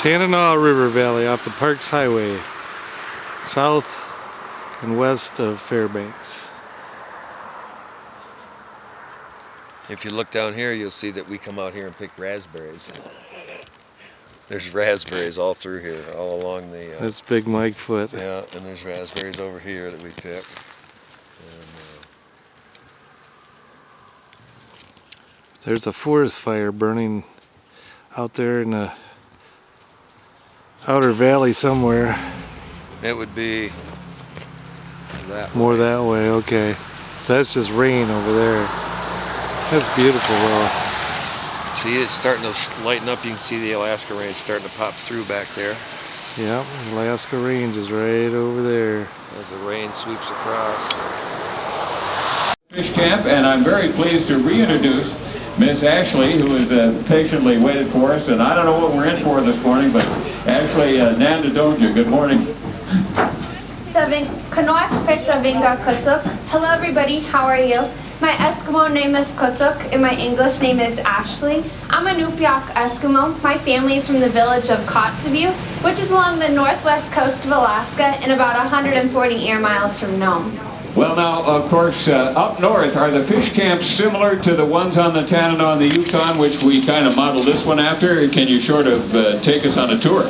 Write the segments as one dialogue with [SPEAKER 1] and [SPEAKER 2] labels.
[SPEAKER 1] Tanana River Valley off the Parks Highway, south and west of Fairbanks.
[SPEAKER 2] If you look down here, you'll see that we come out here and pick raspberries. There's raspberries all through here, all along the...
[SPEAKER 1] That's Big Mike Foot.
[SPEAKER 2] Yeah, and there's raspberries over here that we pick.
[SPEAKER 1] There's a forest fire burning out there in the outer valley somewhere.
[SPEAKER 2] It would be that
[SPEAKER 1] more that way, okay. So that's just rain over there. That's beautiful though.
[SPEAKER 2] See, it's starting to lighten up. You can see the Alaska Range starting to pop through back there.
[SPEAKER 1] Yep, Alaska Range is right over there.
[SPEAKER 2] As the rain sweeps across.
[SPEAKER 3] Fish Camp, and I'm very pleased to reintroduce Miss Ashley, who has patiently waited for us, and I don't know what we're in for this morning, but Ashley Nandadoja, good morning.
[SPEAKER 4] Hello everybody, how are you? My Eskimo name is Kutuk, and my English name is Ashley. I'm a Nupiaq Eskimo. My family is from the village of Kotzebue, which is along the northwest coast of Alaska and about 140 air miles from Nome.
[SPEAKER 3] Well, now, of course, up north, are the fish camps similar to the ones on the Tanana and the Yukon, which we kind of modeled this one after? Can you sort of take us on a tour?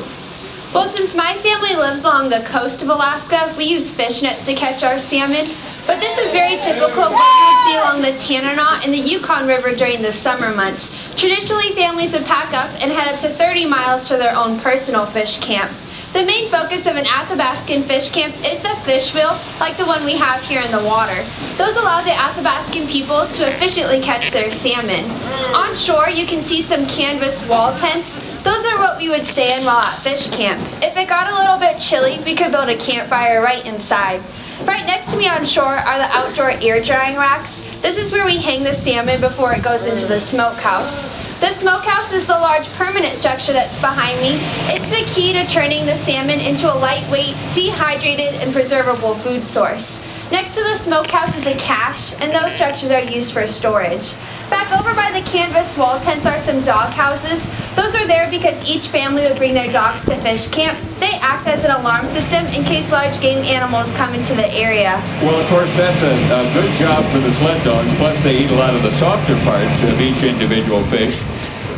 [SPEAKER 4] Well, since my family lives along the coast of Alaska, we use fish nets to catch our salmon. But this is very typical of what you would see along the Tanana and the Yukon River during the summer months. Traditionally, families would pack up and head up to 30 miles to their own personal fish camp. The main focus of an Athabascan fish camp is the fish wheel, like the one we have here in the water. Those allow the Athabascan people to efficiently catch their salmon. On shore, you can see some canvas wall tents. Those are what we would stay in while at fish camp. If it got a little bit chilly, we could build a campfire right inside. Right next to me on shore are the outdoor air drying racks. This is where we hang the salmon before it goes into the smokehouse. The smokehouse is the large permanent structure that's behind me. It's the key to turning the salmon into a lightweight, dehydrated, and preservable food source. Next to the smokehouse is a cache, and those structures are used for storage. Back over by the canvas wall tents are some dog houses. Those are there because each family would bring their dogs to fish camp. They act as an alarm system in case large game animals come into the area.
[SPEAKER 3] Well, of course, that's a good job for the sled dogs, plus they eat a lot of the softer parts of each individual fish.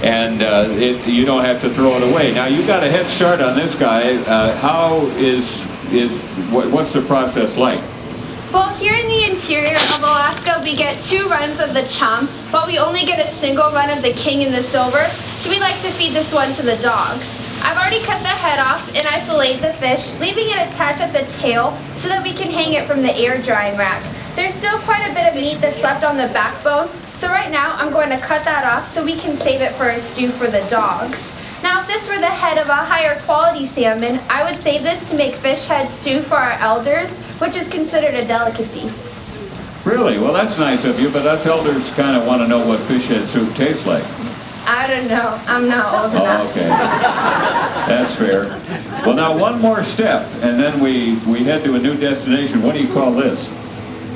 [SPEAKER 3] And you don't have to throw it away. Now, you got a head start on this guy. What's the process like?
[SPEAKER 4] Well, here in the interior of Alaska, we get 2 runs of the chum, but we only get a single run of the king and the silver, so we like to feed this one to the dogs. I've already cut the head off, and I filleted the fish, leaving it attached at the tail so that we can hang it from the air drying rack. There's still quite a bit of meat that's left on the backbone, so right now I'm going to cut that off so we can save it for a stew for the dogs. Now, if this were the head of a higher quality salmon, I would save this to make fish head stew for our elders, which is considered a delicacy.
[SPEAKER 3] Really? Well, that's nice of you, but us elders kind of want to know what fish head soup tastes like.
[SPEAKER 4] I don't know. I'm not old enough.
[SPEAKER 3] Oh, okay. That's fair. Well, now one more step, and then we head to a new destination. What do you call this?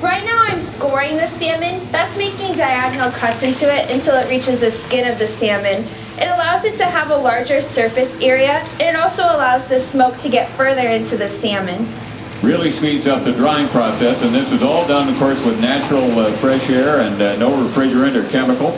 [SPEAKER 4] Right now I'm scoring the salmon. That's making diagonal cuts into it until it reaches the skin of the salmon. It allows it to have a larger surface area, and it also allows the smoke to get further into the salmon.
[SPEAKER 3] Really speeds up the drying process, and this is all done, of course, with natural fresh air and no refrigerant or chemical.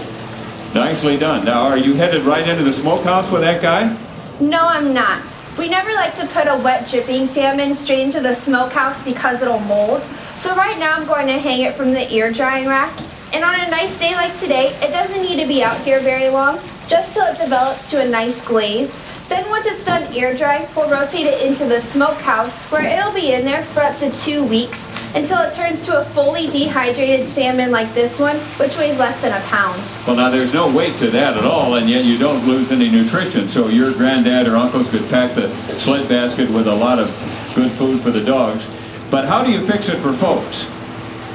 [SPEAKER 3] Nicely done. Now, are you headed right into the smokehouse with that guy?
[SPEAKER 4] No, I'm not. We never like to put a wet dripping salmon straight into the smokehouse because it'll mold. So right now I'm going to hang it from the air drying rack. And on a nice day like today, it doesn't need to be out here very long, just till it develops to a nice glaze. Then once it's done air drying, we'll rotate it into the smokehouse where it'll be in there for up to 2 weeks until it turns to a fully dehydrated salmon like this one, which weighs less than a pound.
[SPEAKER 3] Well, now there's no weight to that at all, and yet you don't lose any nutrition. So your granddad or uncles could pack the sled basket with a lot of good food for the dogs. But how do you fix it for folks?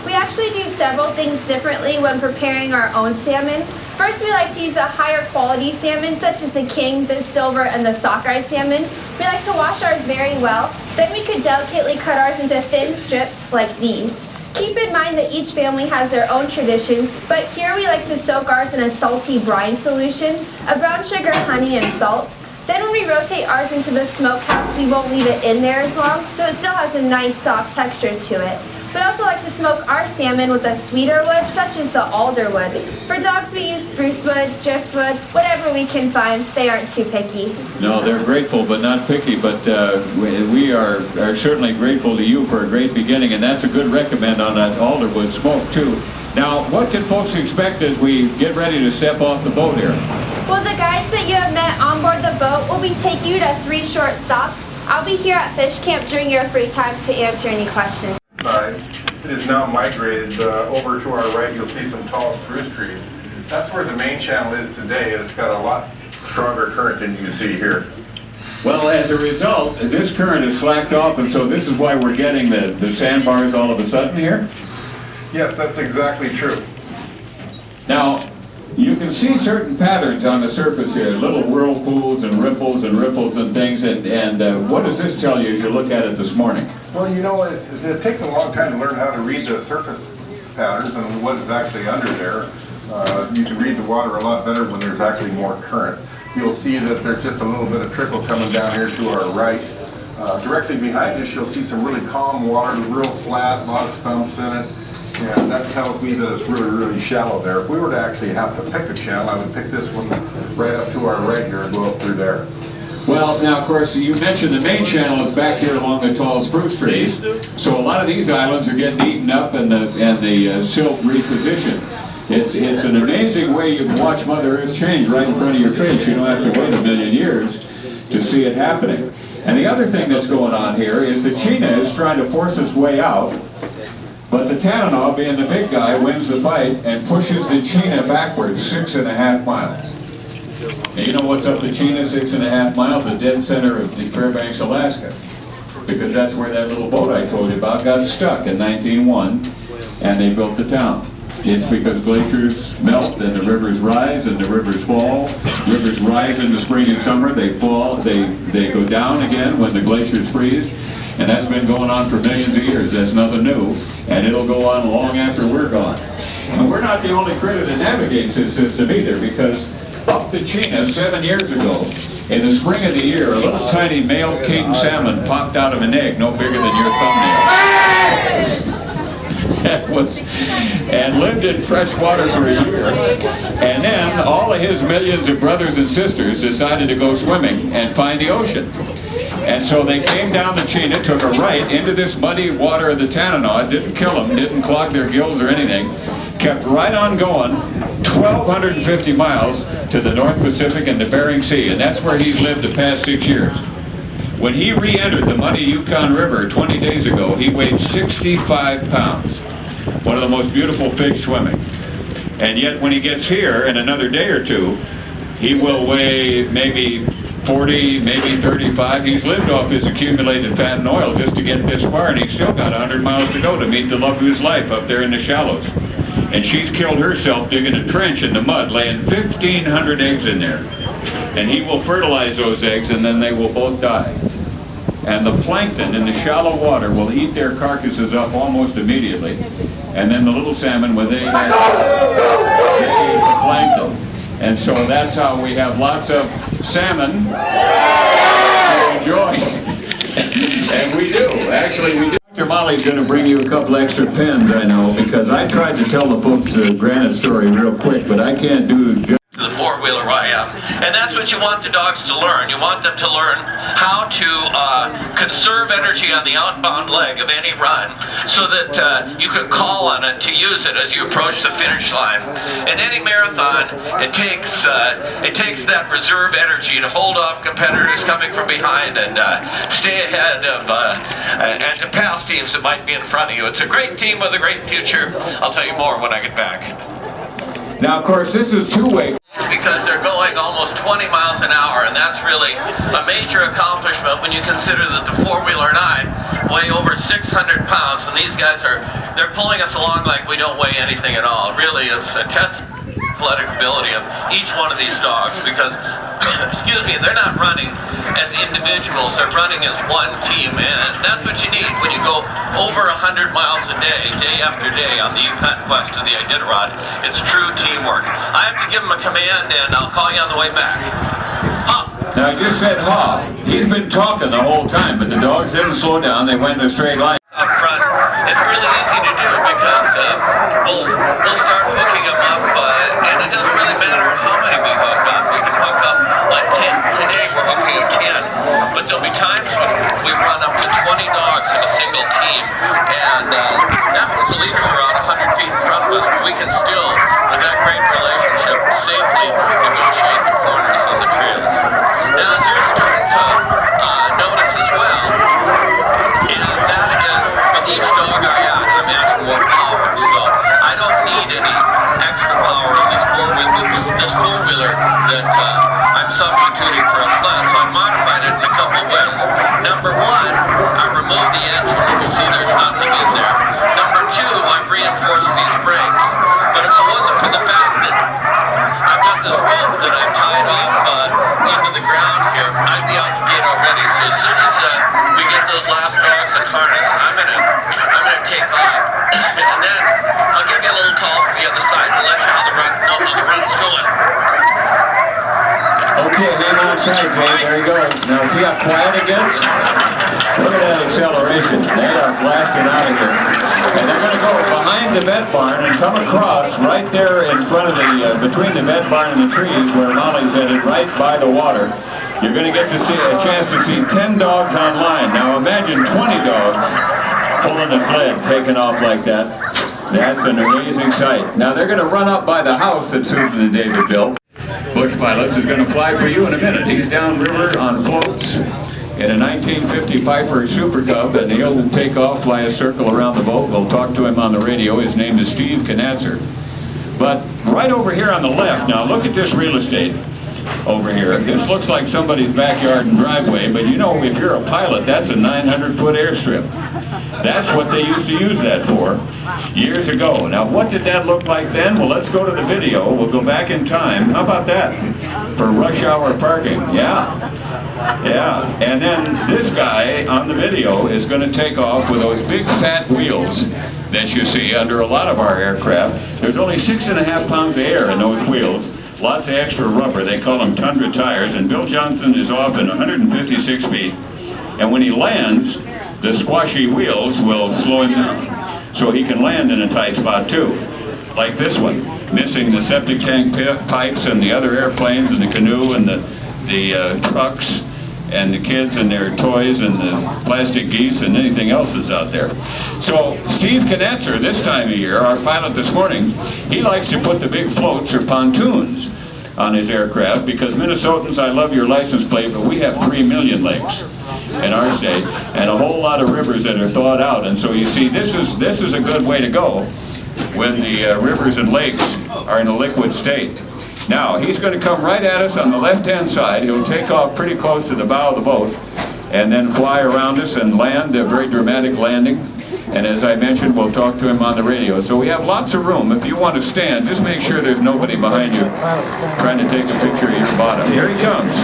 [SPEAKER 4] We actually do several things differently when preparing our own salmon. First, we like to use a higher quality salmon, such as the king, the silver, and the sockeye salmon. We like to wash ours very well. Then we could delicately cut ours into thin strips like these. Keep in mind that each family has their own traditions, but here we like to soak ours in a salty brine solution of brown sugar, honey, and salt. Then when we rotate ours into the smokehouse, we won't leave it in there as long, so it still has a nice soft texture to it. We also like to smoke our salmon with a sweeter wood, such as the alder wood. For dogs, we use spruce wood, driftwood, whatever we can find. They aren't too picky.
[SPEAKER 3] No, they're grateful but not picky, but we are certainly grateful to you for a great beginning, and that's a good recommend on that alder wood smoke, too. Now, what can folks expect as we get ready to step off the boat here?
[SPEAKER 4] Well, the guides that you have met on board the boat will be taking you to 3 short stops. I'll be here at Fish Camp during your free time to answer any questions.
[SPEAKER 5] It is now migrated over to our right. You'll see some tall spruce trees. That's where the main channel is today. It's got a lot stronger current than you see here.
[SPEAKER 3] Well, as a result, this current is slacked off, and so this is why we're getting the sandbars all of a sudden here?
[SPEAKER 5] Yes, that's exactly true.
[SPEAKER 3] Now, you can see certain patterns on the surface here, little whirlpools and ripples and things, and what does this tell you as you look at it this morning?
[SPEAKER 5] Well, you know, it takes a long time to learn how to read the surface patterns and what is actually under there. You can read the water a lot better when there's actually more current. You'll see that there's just a little bit of trickle coming down here to our right. Directly behind us, you'll see some really calm water, real flat, a lot of stumps in it. And that tells me that it's really, really shallow there. If we were to actually have to pick a channel, I would pick this one right up to our right here and go up through there.
[SPEAKER 3] Well, now, of course, you mentioned the main channel is back here along the tall spruce trees. So a lot of these islands are getting eaten up and the silt repositioned. It's an amazing way you can watch Mother Earth change right in front of your face. You don't have to wait a million years to see it happening. And the other thing that's going on here is the Chena is trying to force its way out. But the Tanana, being the big guy, wins the fight and pushes the Chena backwards 6.5 miles. Now, you know what's up the Chena 6.5 miles? The dead center of the Fairbanks, Alaska. Because that's where that little boat I told you about got stuck in 1901, and they built the town. It's because glaciers melt and the rivers rise and the rivers fall. Rivers rise in the spring and summer. They fall. They go down again when the glaciers freeze. And that's been going on for millions of years. That's nothing new. And it'll go on long after we're gone. And we're not the only critter that navigates this system either, because up the Chena 7 years ago, in the spring of the year, a little tiny male king salmon popped out of an egg no bigger than your thumbnail. And lived in fresh water for a year. And then all of his millions of brothers and sisters decided to go swimming and find the ocean. And so they came down the Chena, took a right into this muddy water of the Tanana. It didn't kill them, didn't clog their gills or anything. Kept right on going, 1,250 miles to the North Pacific and the Bering Sea. And that's where he's lived the past 6 years. When he re-entered the muddy Yukon River 20 days ago, he weighed 65 pounds. One of the most beautiful fish swimming. And yet when he gets here in another day or two, he will weigh maybe 40, maybe 35. He's lived off his accumulated fat and oil just to get this far, and he's still got 100 miles to go to meet the love of his life up there in the shallows. And she's killed herself digging a trench in the mud, laying 1,500 eggs in there. And he will fertilize those eggs, and then they will both die. And the plankton in the shallow water will eat their carcasses up almost immediately. And then the little salmon, when they eat the plankton. And so that's how we have lots of salmon to enjoy. And we do. Actually, we do. Dr. Molly's going to bring you a couple extra pens, I know, because I tried to tell the folks the Granite story real quick, but I can't do just
[SPEAKER 6] the four-wheeler ride. And that's what you want the dogs to learn. You want them to learn how to conserve energy on the outbound leg of any run so that you can call on it to use it as you approach the finish line. In any marathon, it takes that reserve energy to hold off competitors coming from behind and stay ahead of and to pass teams that might be in front of you. It's a great team with a great future. I'll tell you more when I get back.
[SPEAKER 3] Now, of course, this is two-way.
[SPEAKER 6] Because they're going almost 20 miles an hour, and that's really a major accomplishment when you consider that the four-wheeler and I weigh over 600 pounds, and these guys they're pulling us along like we don't weigh anything at all. Really, it's a test of athletic ability of each one of these dogs, because, excuse me, they're not running as individuals, they're running as one team, and that's what you need when you go over 100 miles a day, day after day on the Yukon Quest to the Iditarod. It's true teamwork. I have to give them a command, and I'll call you on the way back. Up!
[SPEAKER 3] Now, I just said ha. He's been talking the whole time, but the dogs didn't slow down. They went in a straight line.
[SPEAKER 6] Up front, it's really easy to do because we'll start hooking them up, and it doesn't really matter how many we hook up. We can hook up like 10. Today we're hooking up 10, but there'll be times when we run up to 20 dogs in a single team, and that means the leaders are out 100 feet in front of us, but we can still, with that great relationship, safely negotiate the corners on the trails. Now, as you're starting to notice as well, and that is, with each dog I add, I'm adding more power. So I don't need any extra power in this four-wheeler that I'm substituting for a sled. So I modified it in a couple of ways. Number one, I removed the engine. You can see there's nothing in there. Number two, I've reinforced these brakes. But if it wasn't for the fact that I've got this rope that I've tied off into the ground here, I'd be out the gate already. So as soon as we get those last dogs in harness, I'm gonna take off, and then I'll give you a little call from the other side to let you know how the run's going.
[SPEAKER 3] Okay, hang on tight, Dave. There he goes. Now, see how quiet it gets? Look at that acceleration. They are blasting out of here. And they're going to go behind the vet barn and come across right there in front of between the vet barn and the trees where Molly's headed, right by the water. You're going to get to see a chance to see 10 dogs on line. Now, imagine 20 dogs pulling a sled, taking off like that. That's an amazing sight. Now, they're going to run up by the house that Susan and David built. Bush Pilots is going to fly for you in a minute. He's downriver on floats in a 1950 Piper Super Cub, and he'll take off, fly a circle around the boat. We'll talk to him on the radio. His name is Steve Knatzer. But right over here on the left, now look at this real estate over here. This looks like somebody's backyard and driveway, but you know, if you're a pilot, that's a 900-foot airstrip. That's what they used to use that for years ago. Now, what did that look like then? Well, let's go to the video. We'll go back in time. How about that? For rush hour parking. Yeah. Yeah. And then this guy on the video is going to take off with those big fat wheels that you see under a lot of our aircraft. There's only 6.5 pounds of air in those wheels. Lots of extra rubber. They call them Tundra tires. And Bill Johnson is off in 156 feet. And when he lands, the squashy wheels will slow him down. So he can land in a tight spot too. Like this one. Missing the septic tank pipes and the other airplanes and the canoe and the trucks and the kids and their toys and the plastic geese and anything else that's out there. So Steve Knatzer, this time of year, our pilot this morning, he likes to put the big floats or pontoons on his aircraft because Minnesotans, I love your license plate, but we have 3 million lakes in our state and a whole lot of rivers that are thawed out. And so you see, this is a good way to go when the rivers and lakes are in a liquid state. Now, he's going to come right at us on the left-hand side. He'll take off pretty close to the bow of the boat and then fly around us and land, a very dramatic landing. And as I mentioned, we'll talk to him on the radio. So we have lots of room. If you want to stand, just make sure there's nobody behind you trying to take a picture of your bottom. Here he comes.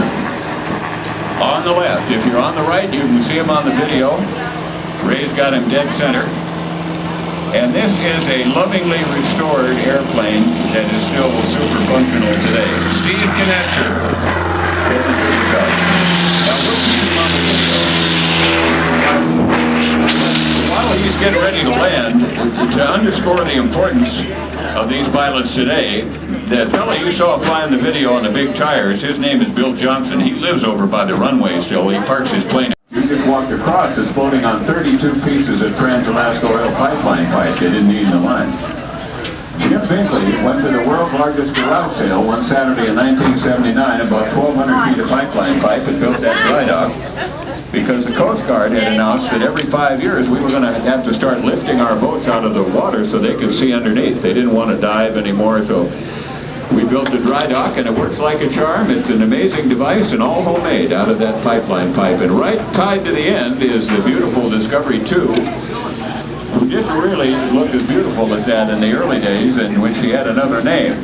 [SPEAKER 3] On the left. If you're on the right, you can see him on the video. Ray's got him dead center. And this is a lovingly restored airplane that is still super functional today. Steve Knatzer. Now we'll keep him on the video. While he's getting ready to land, to underscore the importance of these pilots today, the fellow you saw flying the video on the big tires, his name is Bill Johnson. He lives over by the runway still. He parks his plane. You just walked across. It's floating on 32 pieces of Trans-Alaska Oil Pipeline pipe. They didn't need in the line. Jim Binkley went to the world's largest garage sale one Saturday in 1979, about 1,200 feet of pipeline pipe, and built that dry dock because the Coast Guard had announced that every 5 years we were going to have to start lifting our boats out of the water so they could see underneath. They didn't want to dive anymore, so we built a dry dock, and it works like a charm. It's an amazing device and all homemade out of that pipeline pipe. And right tied to the end is the beautiful Discovery 2, who didn't really look as beautiful as that in the early days, in which he had another name.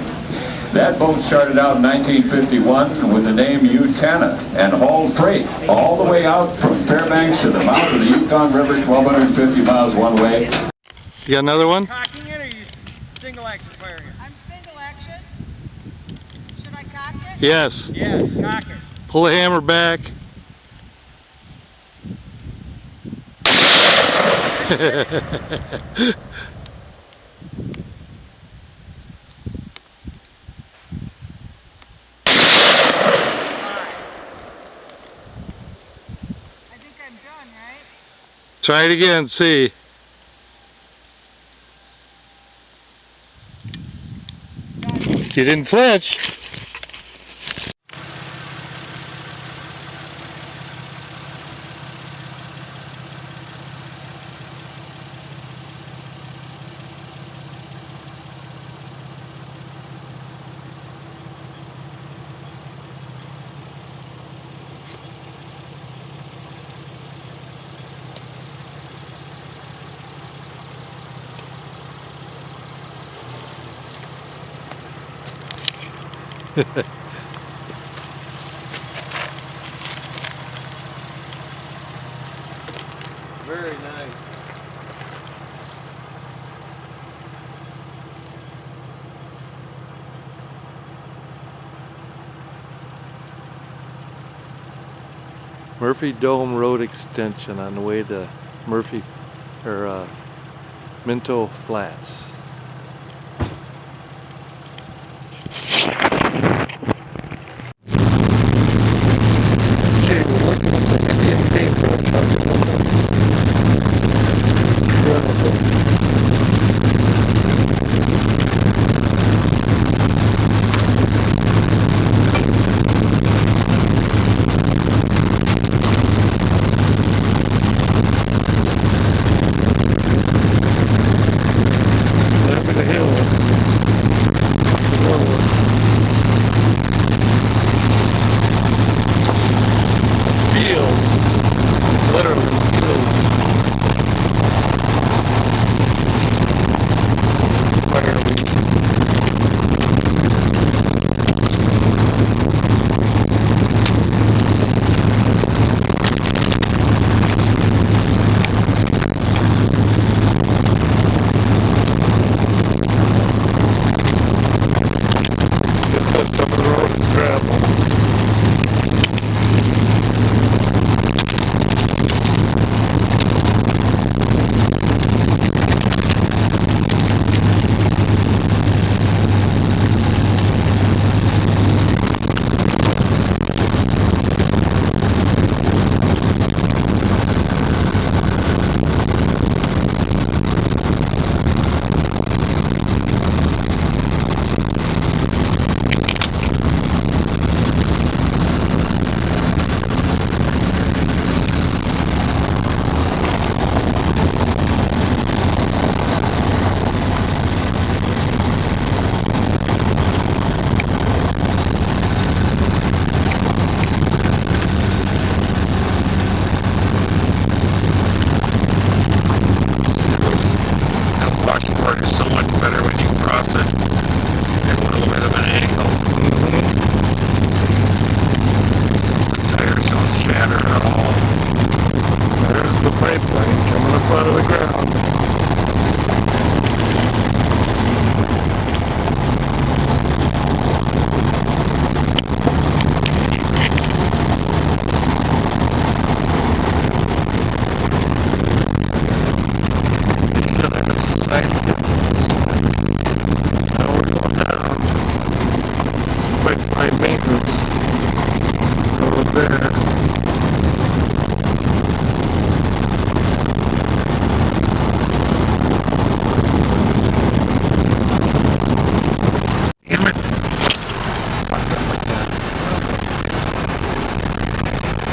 [SPEAKER 3] That boat started out in 1951 with the name Utana and hauled freight all the way out from Fairbanks to the mouth of the Yukon River, 1,250 miles one way.
[SPEAKER 1] You got another one?
[SPEAKER 7] Cocking it, or are you single action firing it?
[SPEAKER 8] I'm single action. Should I cock it?
[SPEAKER 1] Yes.
[SPEAKER 7] Yeah, cock it.
[SPEAKER 1] Pull the hammer back.
[SPEAKER 8] I think I'm done, right?
[SPEAKER 1] Try it again, see. You didn't flinch. Very nice. Murphy Dome Road extension on the way to Murphy or Minto Flats.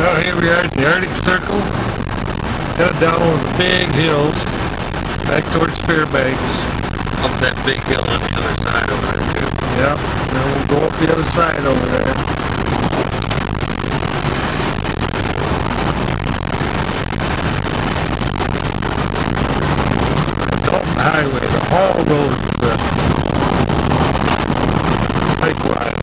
[SPEAKER 1] Well, here we are at the Arctic Circle, headed down one of the big hills, back towards Fairbanks.
[SPEAKER 2] Up that big hill on the other side over there, too.
[SPEAKER 1] Yep, then we'll go up the other side over there. Dalton Highway, the Hall Road, the pipeline.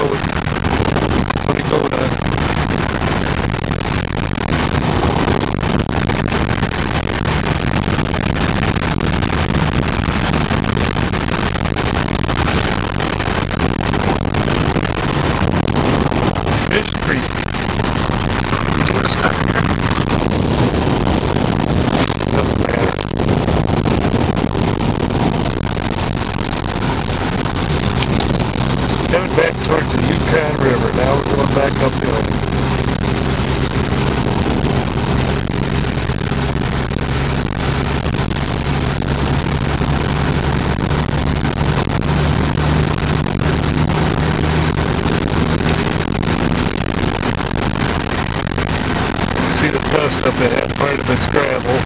[SPEAKER 1] road. Let me go down. Fish Creek. Doesn't matter. Headed back towards the Yukon River. Now we're going back uphill. See the dust up ahead. Part of it's gravel.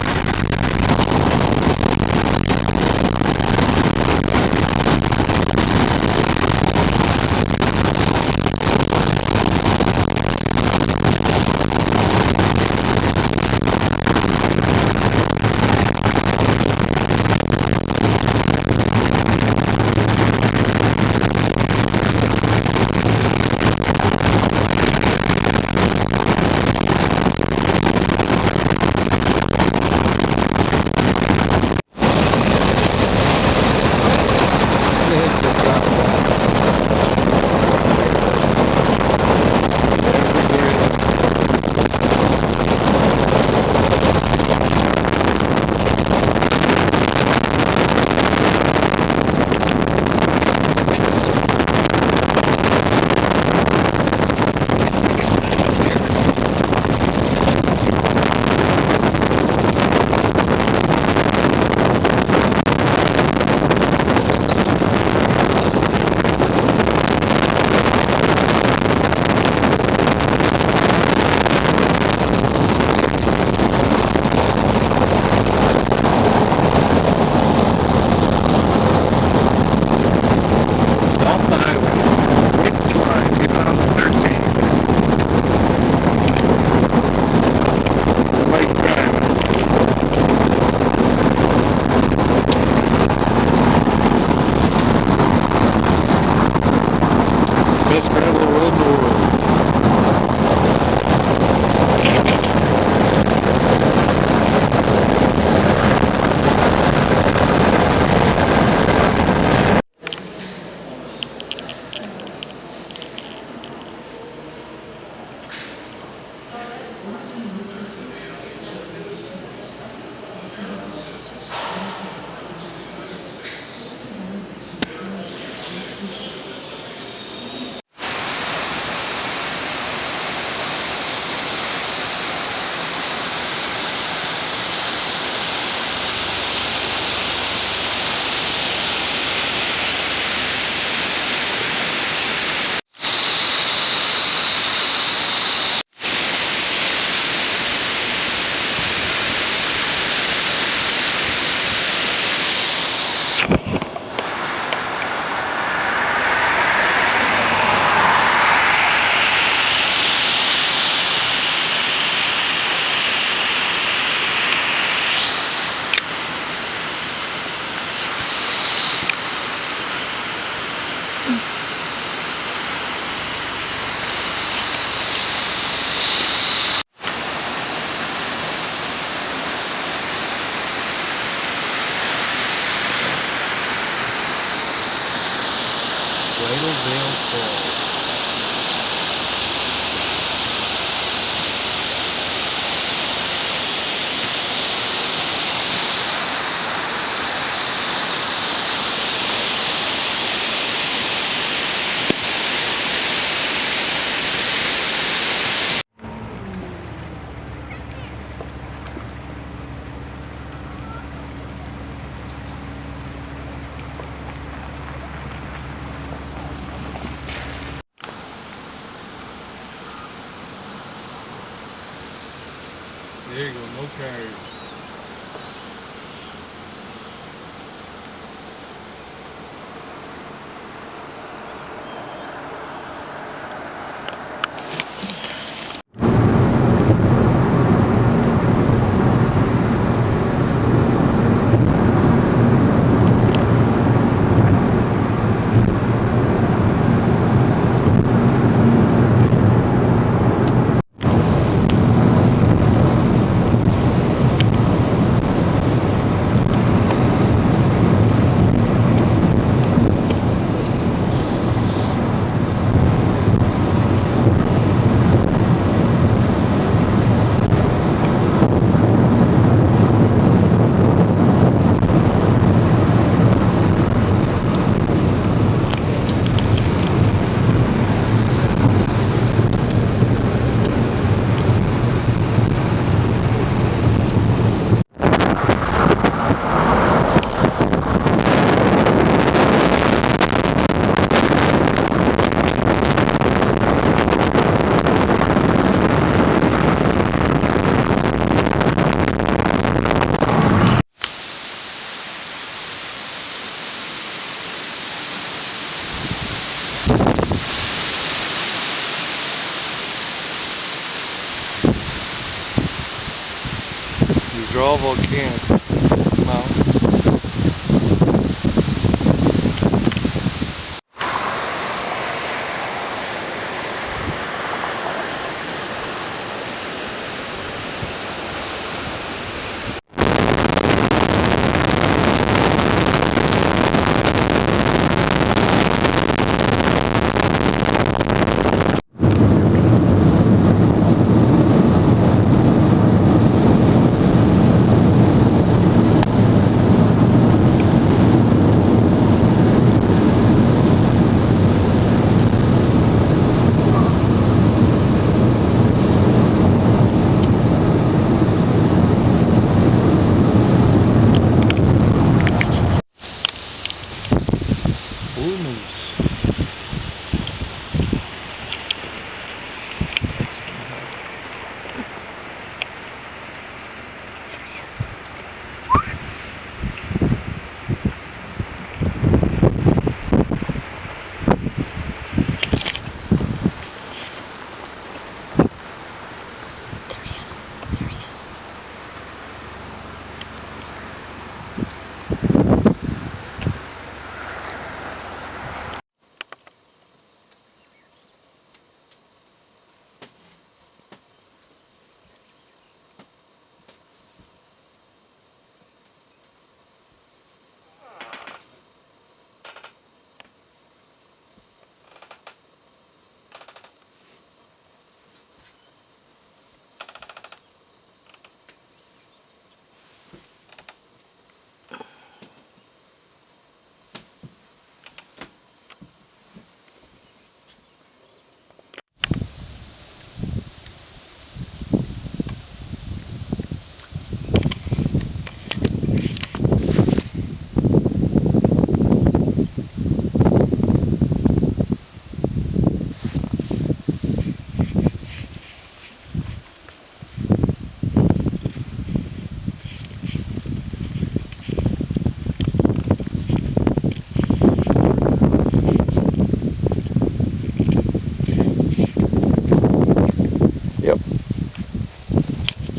[SPEAKER 1] Best gravel road in the world. Bridalveil Falls. There you go, no cars. all volcanic mountains. Bull moose.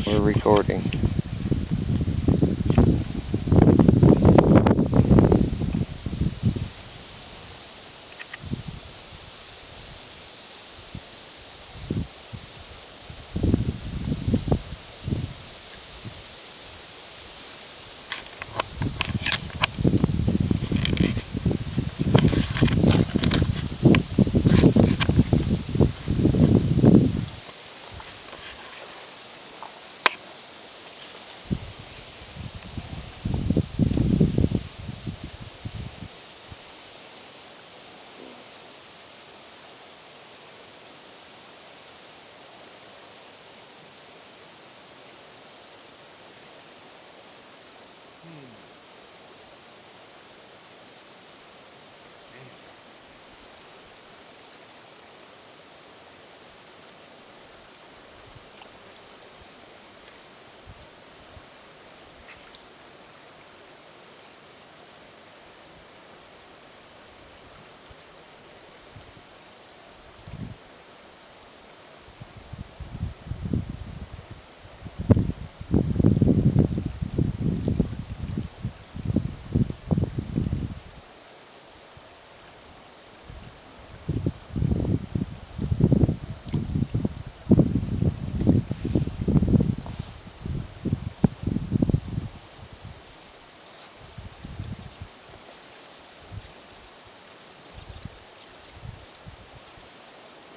[SPEAKER 1] We're recording.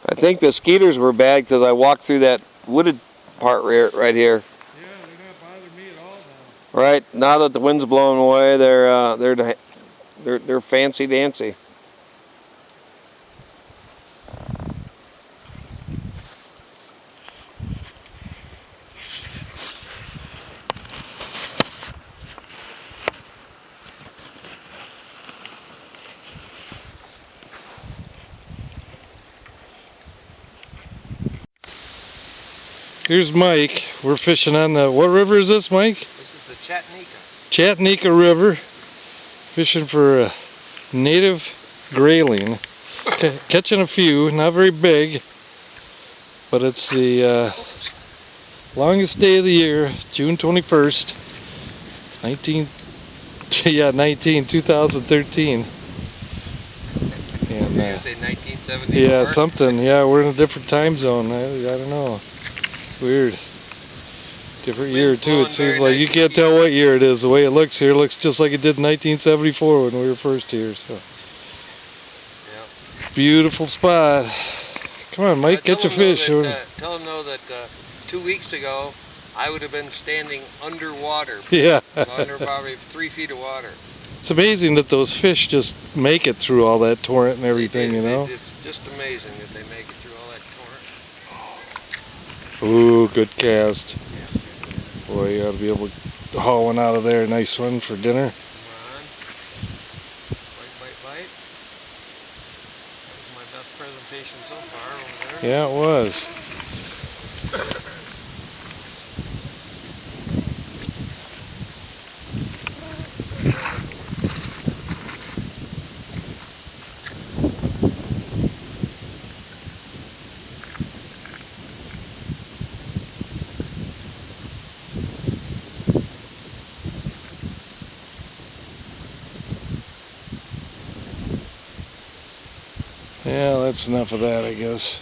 [SPEAKER 1] I think the skeeters were bad because I walked through that wooded part right here.
[SPEAKER 7] Yeah, they're not bothering me at all now.
[SPEAKER 1] Right now that the wind's blowing away, they're fancy dancy. Here's Mike. We're fishing on the, what river is this, Mike?
[SPEAKER 2] This is the Chattanooga.
[SPEAKER 1] Chattanooga River. Fishing for a native grayling. Catching a few, not very big. But it's the longest day of the year, June 21st. 2013. And,
[SPEAKER 2] You say 1974?
[SPEAKER 1] yeah, something. Yeah, we're in a different time zone. I don't know. Weird. Different year too. It seems like you can't tell what year it is. The way it looks here looks just like it did in 1974 when we were first here. So, beautiful spot. Come on, Mike, catch a fish.
[SPEAKER 2] Tell them though that 2 weeks ago I would have been standing underwater.
[SPEAKER 1] Yeah.
[SPEAKER 2] Under probably 3 feet of water.
[SPEAKER 1] It's amazing that those fish just make it through all that torrent and everything, you know?
[SPEAKER 2] It's just amazing that they make it through all that torrent.
[SPEAKER 1] Ooh, good cast. Boy, you ought to be able to haul one out of there. Nice one for dinner.
[SPEAKER 2] Come on. Bite. That was my best presentation so far over there.
[SPEAKER 1] Yeah, it was. Yeah, that's enough of that, I guess.